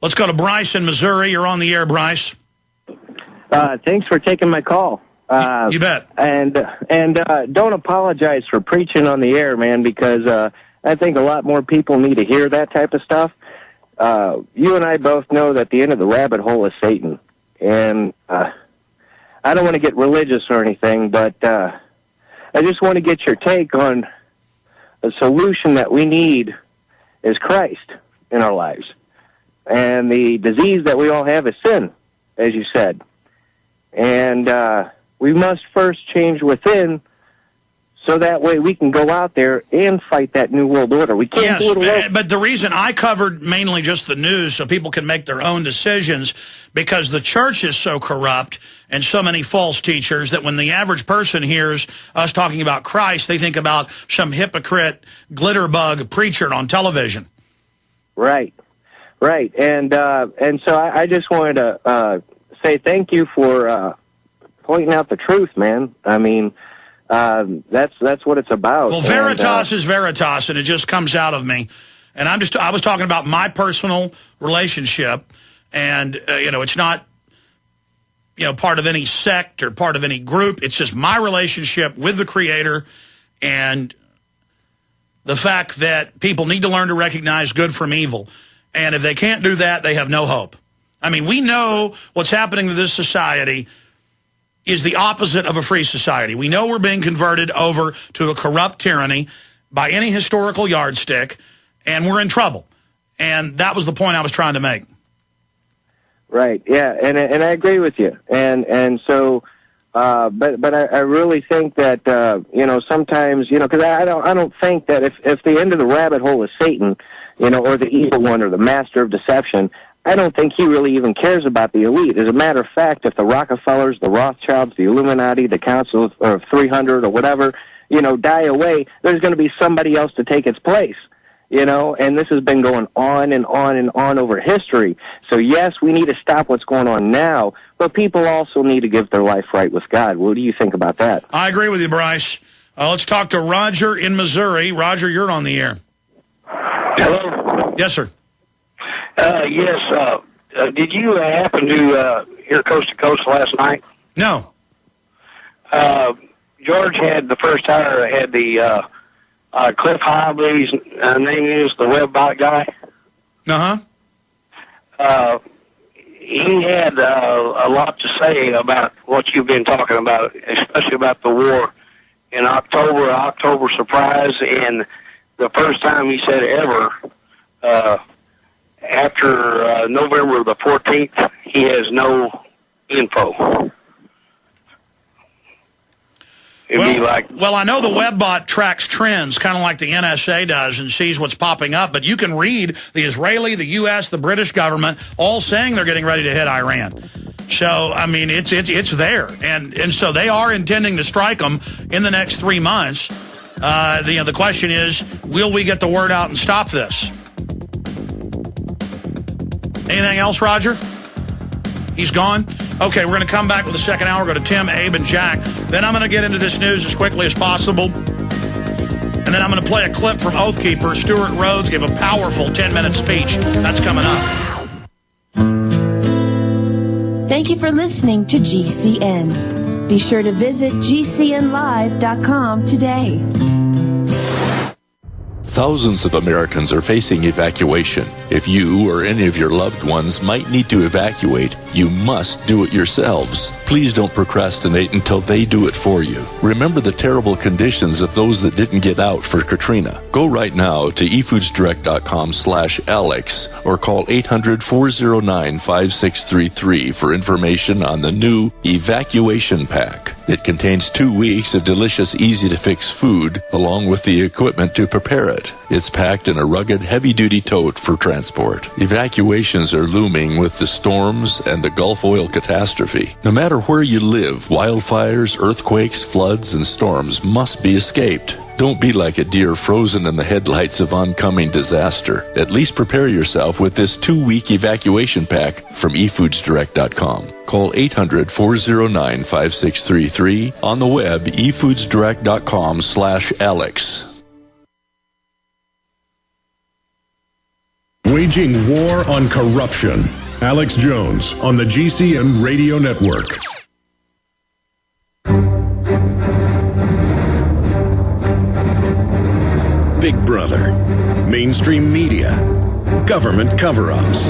Let's go to Bryce in Missouri. You're on the air, Bryce. Thanks for taking my call. You bet. And don't apologize for preaching on the air, man, because I think a lot more people need to hear that type of stuff. You and I both know that the end of the rabbit hole is Satan. And I don't want to get religious or anything, but I just want to get your take on a solution that we need is Christ in our lives. And the disease that we all have is sin, as you said. And we must first change within so that way we can go out there and fight that New World Order. We can't do it alone. But the reason I covered mainly just the news so people can make their own decisions, because the church is so corrupt and so many false teachers that when the average person hears us talking about Christ, they think about some hypocrite glitterbug preacher on television. Right. And so I just wanted to say thank you for pointing out the truth, man. I mean, that's what it's about. Well, Veritas is Veritas, and it just comes out of me. And I was talking about my personal relationship, and it's not part of any sect or part of any group. It's just my relationship with the Creator, and the fact that people need to learn to recognize good from evil. And if they can't do that, they have no hope. I mean, we know what's happening to this society is the opposite of a free society. We know we're being converted over to a corrupt tyranny by any historical yardstick, and we're in trouble. And that was the point I was trying to make. Right, yeah, and I agree with you. And so, but I really think that, sometimes, because I don't think that if the end of the rabbit hole is Satan, or the evil one or the master of deception, I don't think he really even cares about the elite. As a matter of fact, if the Rockefellers, the Rothschilds, the Illuminati, the Council of 300 or whatever, die away, there's going to be somebody else to take its place, and this has been going on and on and on over history. So yes, we need to stop what's going on now, but people also need to give their life right with God. What do you think about that? I agree with you, Bryce. Let's talk to Roger in Missouri. Roger, you're on the air. Hello? Yes, sir. Yes. Did you happen to hear Coast to Coast last night? No. George had the first hour, had the Cliff Hobley's name is the WebBot guy. Uh-huh. He had a lot to say about what you've been talking about, especially about the war in October surprise, and the first time he said ever, after November the 14th, he has no info. Well, I know the WebBot tracks trends, kind of like the NSA does, and sees what's popping up. But you can read the Israeli, the U.S., the British government all saying they're getting ready to hit Iran. So, I mean, it's there. And so they are intending to strike them in the next 3 months. The question is, will we get the word out and stop this? Anything else, Roger? He's gone? Okay, we're going to come back with the second hour. Go to Tim, Abe, and Jack. Then I'm going to get into this news as quickly as possible. And then I'm going to play a clip from Oath Keeper. Stuart Rhodes gave a powerful 10-minute speech. That's coming up. Thank you for listening to GCN. Be sure to visit GCNlive.com today. Thousands of Americans are facing evacuation. If you or any of your loved ones might need to evacuate, you must do it yourselves. Please don't procrastinate until they do it for you. Remember the terrible conditions of those that didn't get out for Katrina. Go right now to efoodsdirect.com/Alex or call 800-409-5633 for information on the new Evacuation Pack. It contains 2 weeks of delicious, easy-to-fix food, along with the equipment to prepare it. It's packed in a rugged, heavy-duty tote for transport. Evacuations are looming with the storms and the Gulf oil catastrophe. No matter where you live, wildfires, earthquakes, floods, and storms must be escaped. Don't be like a deer frozen in the headlights of oncoming disaster. At least prepare yourself with this 2-week evacuation pack from efoodsdirect.com. Call 800-409-5633. On the web, efoodsdirect.com/Alex. Waging War on Corruption. Alex Jones on the GCN Radio Network. Big Brother, mainstream media, government cover-ups.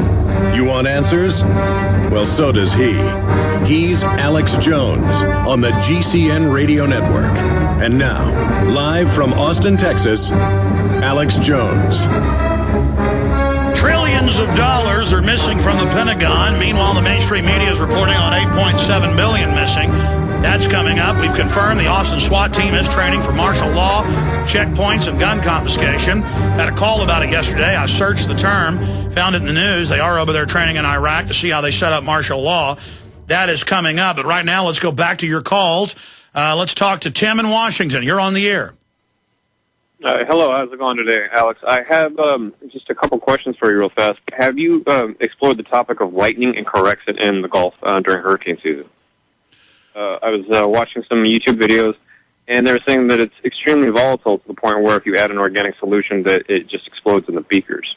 You want answers? Well, so does he. He's Alex Jones on the GCN Radio Network. And now, live from Austin, Texas, Alex Jones. Trillions of dollars are missing from the Pentagon. Meanwhile, the mainstream media is reporting on $8.7 billion missing. That's coming up. We've confirmed the Austin SWAT team is training for martial law, checkpoints, and gun confiscation. Had a call about it yesterday. I searched the term, found it in the news. They are over there training in Iraq to see how they set up martial law. That is coming up. But right now, let's go back to your calls. Let's talk to Tim in Washington. You're on the air. Hello, how's it going today, Alex? I have just a couple questions for you real fast. Have you explored the topic of lightning and correction in the Gulf during hurricane season? I was watching some YouTube videos, and they were saying that it's extremely volatile to the point where if you add an organic solution, that it just explodes in the beakers.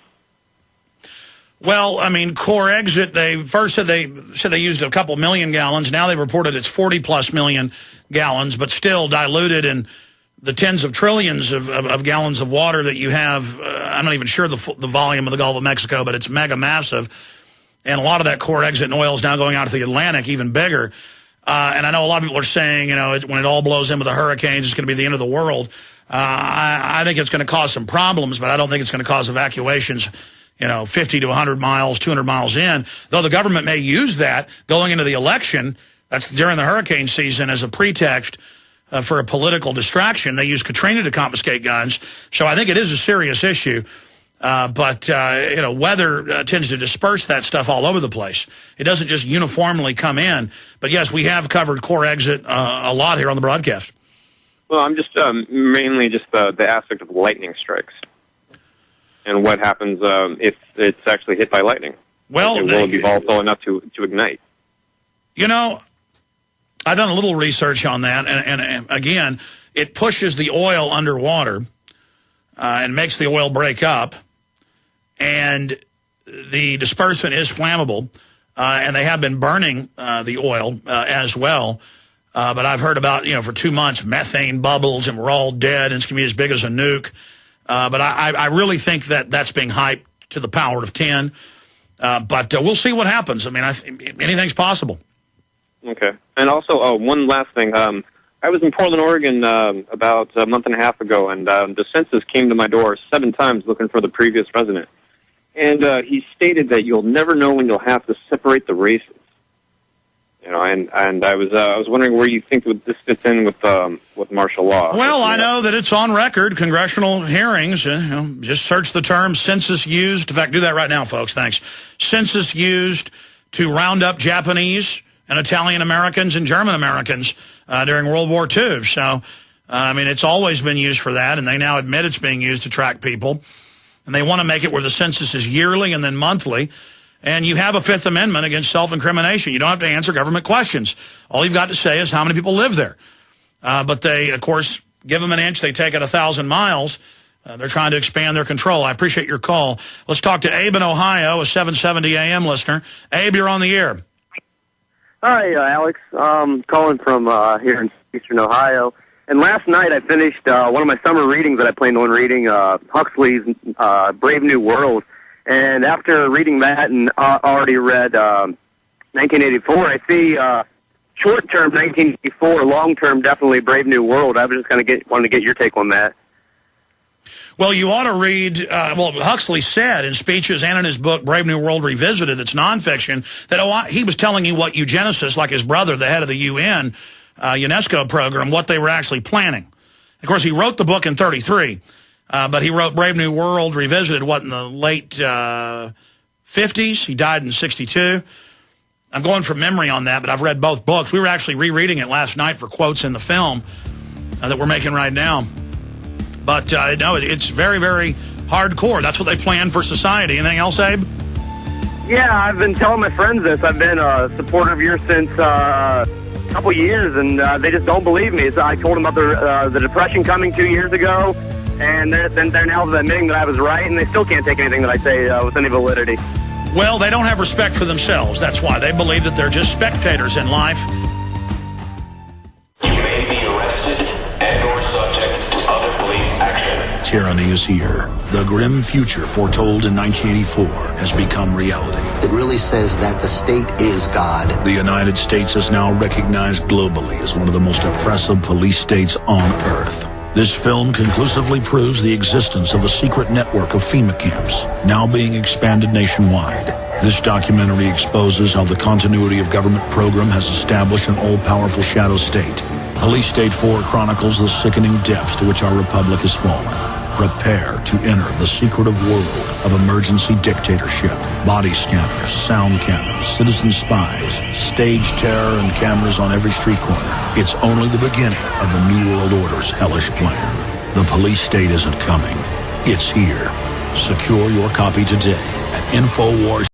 Well, I mean, Core Exit, they first said they used a couple million gallons. Now they've reported it's 40-plus million gallons, but still diluted in the tens of trillions of gallons of water that you have. I'm not even sure the volume of the Gulf of Mexico, but it's mega massive. And a lot of that Core Exit and oil is now going out to the Atlantic, even bigger. And I know a lot of people are saying, you know, when it all blows in with the hurricanes, it's going to be the end of the world. I think it's going to cause some problems, but I don't think it's going to cause evacuations, 50 to 100 miles, 200 miles in. Though the government may use that going into the election, that's during the hurricane season, as a pretext for a political distraction. They use Katrina to confiscate guns. So I think it is a serious issue. But weather tends to disperse that stuff all over the place. It doesn't just uniformly come in. But, yes, we have covered Core Exit a lot here on the broadcast. Well, I'm just mainly just the aspect of lightning strikes and what happens if it's actually hit by lightning. Well, will it be volatile enough to ignite? I've done a little research on that, and again, it pushes the oil underwater and makes the oil break up, and the dispersant is flammable, and they have been burning the oil as well. But I've heard about, for 2 months, methane bubbles, and we're all dead, and it's going to be as big as a nuke. But I really think that that's being hyped to the power of 10. But we'll see what happens. I mean, anything's possible. Okay. And also, one last thing. I was in Portland, Oregon about a month and a half ago, and the census came to my door 7 times looking for the previous resident. And he stated that you'll never know when you'll have to separate the races. And I was wondering where you think this fits in with martial law. Well, I know that it's on record, congressional hearings. Just search the term census used. In fact, do that right now, folks. Thanks. Census used to round up Japanese and Italian Americans and German Americans during World War II. So, it's always been used for that, and they now admit it's being used to track people. And they want to make it where the census is yearly and then monthly. And you have a Fifth Amendment against self-incrimination. You don't have to answer government questions. All you've got to say is how many people live there. But they, of course, give them an inch, they take it 1,000 miles. They're trying to expand their control. I appreciate your call. Let's talk to Abe in Ohio, a 770 AM listener. Abe, you're on the air. Hi, Alex. Calling from here in eastern Ohio. And last night I finished one of my summer readings that I planned on reading, Huxley's Brave New World. And after reading that and already read 1984, I see short-term 1984, long-term definitely Brave New World. I was just wanted to get your take on that. Well, you ought to read, Huxley said in speeches and in his book, Brave New World Revisited, that's nonfiction, that he was telling you what eugenicists, like his brother, the head of the UN, UNESCO program, what they were actually planning. Of course, he wrote the book in 1933, but he wrote Brave New World Revisited, in the late 50s? He died in 1962. I'm going from memory on that, but I've read both books. We were actually rereading it last night for quotes in the film that we're making right now. But, no, it's very, very hardcore. That's what they plan for society. Anything else, Abe? Yeah, I've been telling my friends this. I've been a supporter of yours since a couple years, and they just don't believe me. So I told them about the Depression coming 2 years ago, and they're now admitting that I was right, and they still can't take anything that I say with any validity. Well, they don't have respect for themselves. That's why. They believe that they're just spectators in life. You may be arrested and/or subject to other police action. Tyranny is here. The grim future foretold in 1984 has become reality. It really says that the state is God. The United States is now recognized globally as one of the most oppressive police states on earth. This film conclusively proves the existence of a secret network of FEMA camps, now being expanded nationwide. This documentary exposes how the continuity of government program has established an all-powerful shadow state. Police State 4 chronicles the sickening depths to which our republic has fallen. Prepare to enter the secretive world of emergency dictatorship. Body scanners, sound cannons, citizen spies, stage terror, and cameras on every street corner. It's only the beginning of the New World Order's hellish plan. The police state isn't coming. It's here. Secure your copy today at InfoWars.